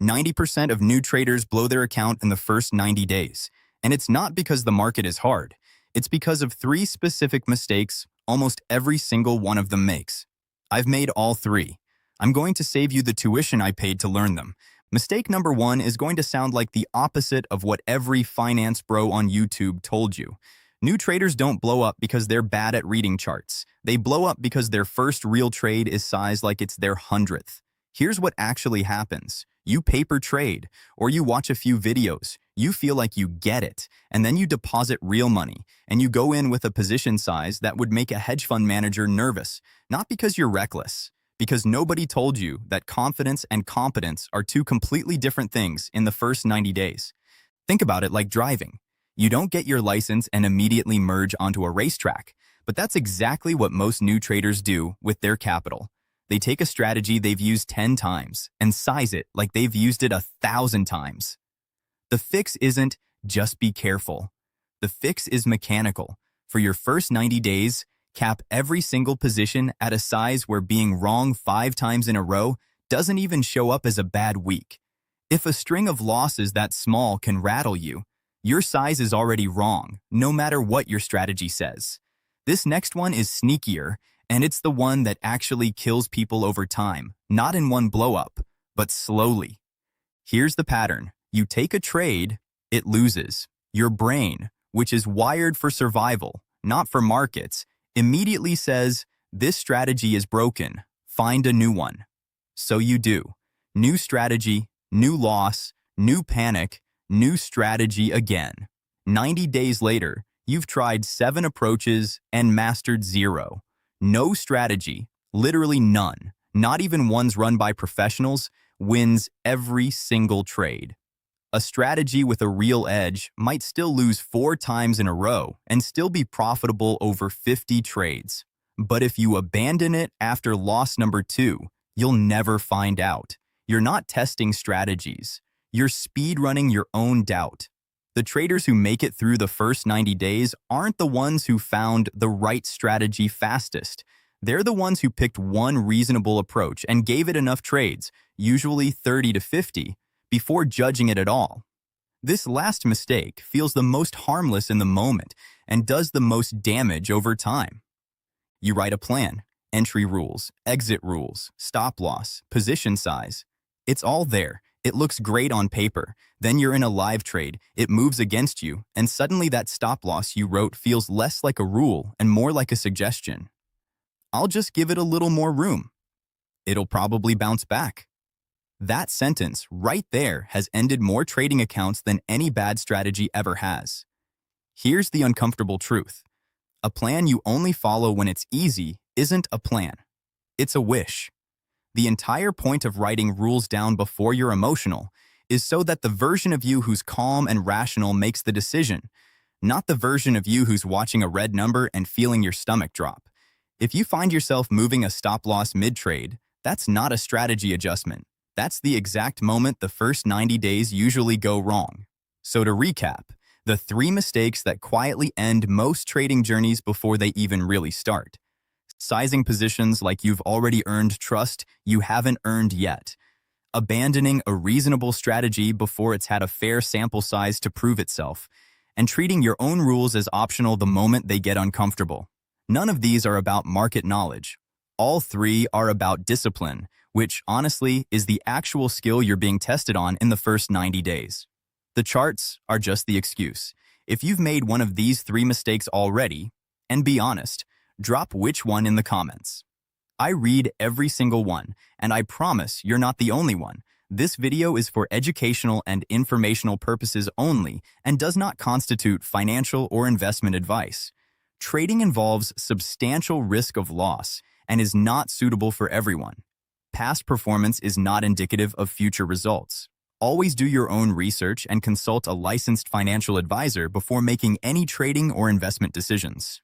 90% of new traders blow their account in the first 90 days. And it's not because the market is hard. It's because of three specific mistakes almost every single one of them makes. I've made all three. I'm going to save you the tuition I paid to learn them. Mistake number one is going to sound like the opposite of what every finance bro on YouTube told you. New traders don't blow up because they're bad at reading charts. They blow up because their first real trade is sized like it's their 100th. Here's what actually happens. You paper trade, or you watch a few videos, you feel like you get it, and then you deposit real money, and you go in with a position size that would make a hedge fund manager nervous, not because you're reckless, because nobody told you that confidence and competence are two completely different things in the first 90 days. Think about it like driving. You don't get your license and immediately merge onto a racetrack, but that's exactly what most new traders do with their capital. They take a strategy they've used 10 times and size it like they've used it 1,000 times. The fix isn't just be careful. The fix is mechanical. For your first 90 days, cap every single position at a size where being wrong 5 times in a row doesn't even show up as a bad week. If a string of losses that small can rattle you, your size is already wrong, no matter what your strategy says. This next one is sneakier, and it's the one that actually kills people over time, not in one blow-up, but slowly. Here's the pattern. You take a trade, it loses. Your brain, which is wired for survival, not for markets, immediately says, this strategy is broken, find a new one. So you do. New strategy, new loss, new panic, new strategy again. 90 days later, you've tried 7 approaches and mastered 0. No strategy, literally none, not even ones run by professionals, wins every single trade. A strategy with a real edge might still lose 4 times in a row and still be profitable over 50 trades. But if you abandon it after loss number 2, you'll never find out. You're not testing strategies. You're speedrunning your own doubt. The traders who make it through the first 90 days aren't the ones who found the right strategy fastest. They're the ones who picked one reasonable approach and gave it enough trades, usually 30 to 50, before judging it at all. This last mistake feels the most harmless in the moment and does the most damage over time. You write a plan, entry rules, exit rules, stop loss, position size. It's all there. It looks great on paper. Then you're in a live trade, it moves against you, and suddenly that stop loss you wrote feels less like a rule and more like a suggestion. I'll just give it a little more room. It'll probably bounce back. That sentence right there has ended more trading accounts than any bad strategy ever has. Here's the uncomfortable truth. A plan you only follow when it's easy isn't a plan. It's a wish. The entire point of writing rules down before you're emotional is so that the version of you who's calm and rational makes the decision, not the version of you who's watching a red number and feeling your stomach drop. If you find yourself moving a stop-loss mid-trade, that's not a strategy adjustment. That's the exact moment the first 90 days usually go wrong. So to recap, the 3 mistakes that quietly end most trading journeys before they even really start. Sizing positions like you've already earned trust you haven't earned yet. Abandoning a reasonable strategy before it's had a fair sample size to prove itself. And treating your own rules as optional the moment they get uncomfortable. None of these are about market knowledge. All 3 are about discipline, which, honestly, is the actual skill you're being tested on in the first 90 days. The charts are just the excuse. If you've made one of these 3 mistakes already, and be honest, drop which one in the comments. I read every single one, and I promise you're not the only one. This video is for educational and informational purposes only and does not constitute financial or investment advice. Trading involves substantial risk of loss and is not suitable for everyone. Past performance is not indicative of future results. Always do your own research and consult a licensed financial advisor before making any trading or investment decisions.